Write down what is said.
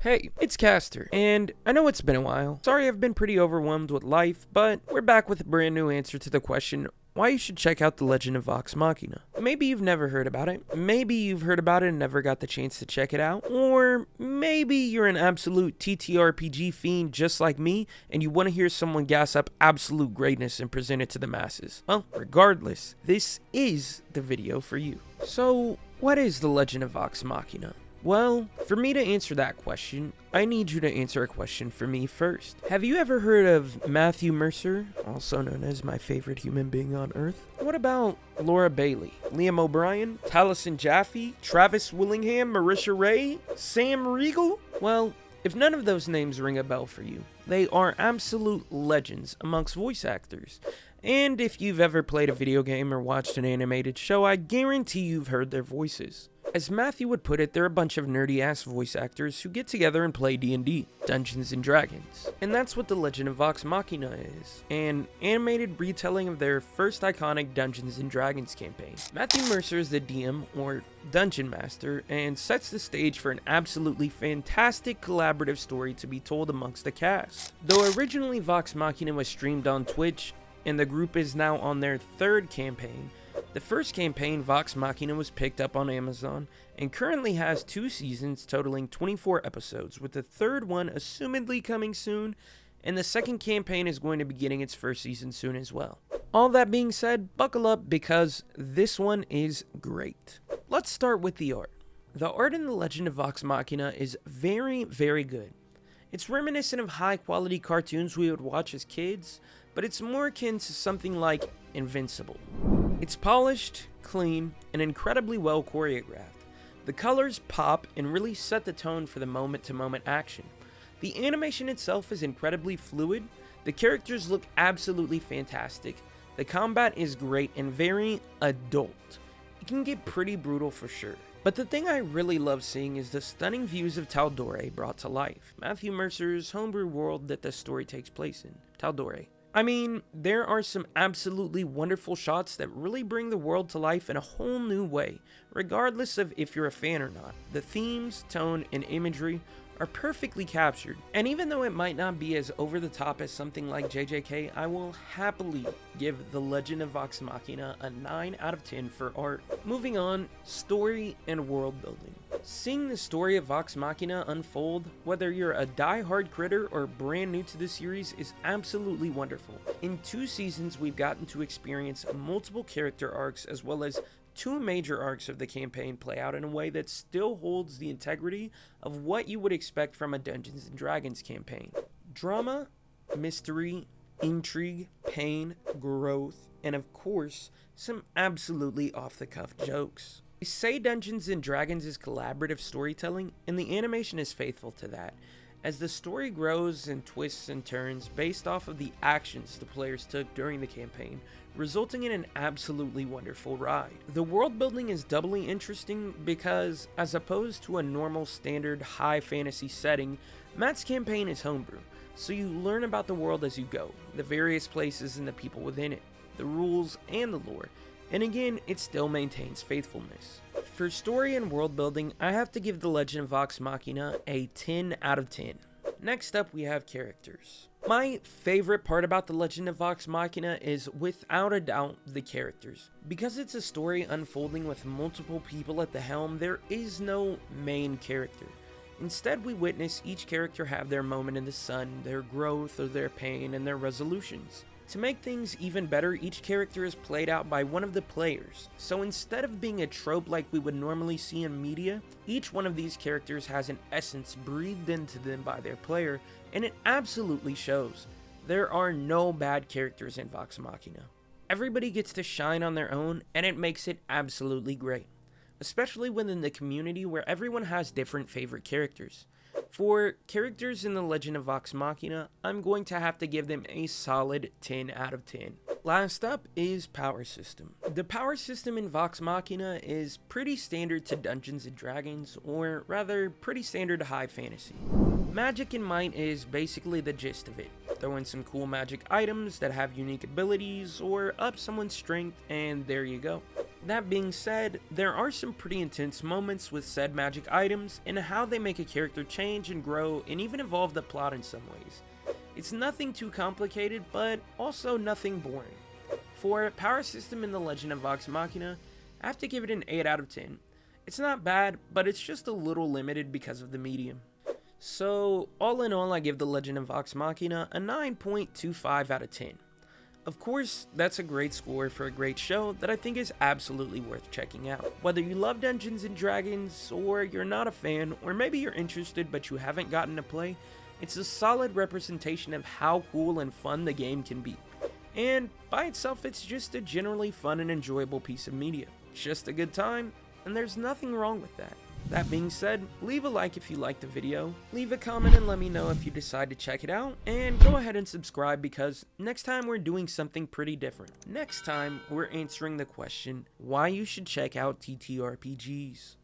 Hey, it's Caster, and I know it's been a while. Sorry I've been pretty overwhelmed with life, but we're back with a brand new answer to the question why you should check out The Legend of Vox Machina. Maybe you've never heard about it, maybe you've heard about it and never got the chance to check it out, or maybe you're an absolute TTRPG fiend just like me, and you want to hear someone gas up absolute greatness and present it to the masses. Well, regardless, this is the video for you. So, what is The Legend of Vox Machina? Well, for me to answer that question, I need you to answer a question for me first. Have you ever heard of Matthew Mercer, also known as my favorite human being on Earth? What about Laura Bailey, Liam O'Brien, Taliesin Jaffe, Travis Willingham, Marisha Ray, Sam Riegel? Well, if none of those names ring a bell for you, they are absolute legends amongst voice actors. And if you've ever played a video game or watched an animated show, I guarantee you've heard their voices. As Matthew would put it, they're a bunch of nerdy-ass voice actors who get together and play D&D, Dungeons & Dragons. And that's what The Legend of Vox Machina is, an animated retelling of their first iconic Dungeons & Dragons campaign. Matthew Mercer is the DM, or Dungeon Master, and sets the stage for an absolutely fantastic collaborative story to be told amongst the cast. Though originally Vox Machina was streamed on Twitch, and the group is now on their third campaign, the first campaign, Vox Machina, was picked up on Amazon and currently has 2 seasons totaling 24 episodes, with the third one assumedly coming soon, and the second campaign is going to be getting its first season soon as well. All that being said, buckle up because this one is great. Let's start with the art. The art in The Legend of Vox Machina is very, very good. It's reminiscent of high-quality cartoons we would watch as kids, but it's more akin to something like Invincible. It's polished, clean, and incredibly well choreographed. The colors pop and really set the tone for the moment-to-moment action. The animation itself is incredibly fluid, the characters look absolutely fantastic, the combat is great and very adult. It can get pretty brutal for sure. But the thing I really love seeing is the stunning views of Tal'Dorei brought to life, Matthew Mercer's homebrew world that the story takes place in, Tal'Dorei. I mean, there are some absolutely wonderful shots that really bring the world to life in a whole new way, regardless of if you're a fan or not. The themes, tone, and imagery are perfectly captured, and even though it might not be as over the top as something like JJK, I will happily give The Legend of Vox Machina a 9 out of 10 for art. Moving on, story and world building. Seeing the story of Vox Machina unfold, whether you're a die-hard critter or brand new to the series, is absolutely wonderful. In 2 seasons, we've gotten to experience multiple character arcs as well as 2 major arcs of the campaign play out in a way that still holds the integrity of what you would expect from a Dungeons & Dragons campaign. Drama, mystery, intrigue, pain, growth, and of course, some absolutely off-the-cuff jokes. They say Dungeons & Dragons is collaborative storytelling, and the animation is faithful to that, as the story grows and twists and turns based off of the actions the players took during the campaign, resulting in an absolutely wonderful ride. The world building is doubly interesting because, as opposed to a normal standard high fantasy setting, Matt's campaign is homebrew, so you learn about the world as you go, the various places and the people within it, the rules and the lore, and again, it still maintains faithfulness. For story and world building, I have to give The Legend of Vox Machina a 10 out of 10. Next up, we have characters. My favorite part about The Legend of Vox Machina is, without a doubt, the characters. Because it's a story unfolding with multiple people at the helm, there is no main character. Instead, we witness each character have their moment in the sun, their growth or their pain, and their resolutions. To make things even better, each character is played out by one of the players, so instead of being a trope like we would normally see in media, each one of these characters has an essence breathed into them by their player, and it absolutely shows. There are no bad characters in Vox Machina. Everybody gets to shine on their own, and it makes it absolutely great, especially within the community where everyone has different favorite characters. For characters in The Legend of Vox Machina, I'm going to have to give them a solid 10 out of 10. Last up is power system. The power system in Vox Machina is pretty standard to Dungeons & Dragons, or rather, pretty standard to high fantasy. Magic and might is basically the gist of it. Throw in some cool magic items that have unique abilities, or up someone's strength, and there you go. That being said, there are some pretty intense moments with said magic items and how they make a character change and grow and even evolve the plot in some ways. It's nothing too complicated, but also nothing boring. For power system in The Legend of Vox Machina, I have to give it an 8 out of 10. It's not bad, but it's just a little limited because of the medium. So, all in all, I give The Legend of Vox Machina a 9.25 out of 10. Of course, that's a great score for a great show that I think is absolutely worth checking out. Whether you love Dungeons & Dragons, or you're not a fan, or maybe you're interested but you haven't gotten to play, it's a solid representation of how cool and fun the game can be. And by itself, it's just a generally fun and enjoyable piece of media. It's just a good time, and there's nothing wrong with that. That being said, leave a like if you liked the video, leave a comment and let me know if you decide to check it out, and go ahead and subscribe because next time we're doing something pretty different. Next time, we're answering the question, why you should check out TTRPGs.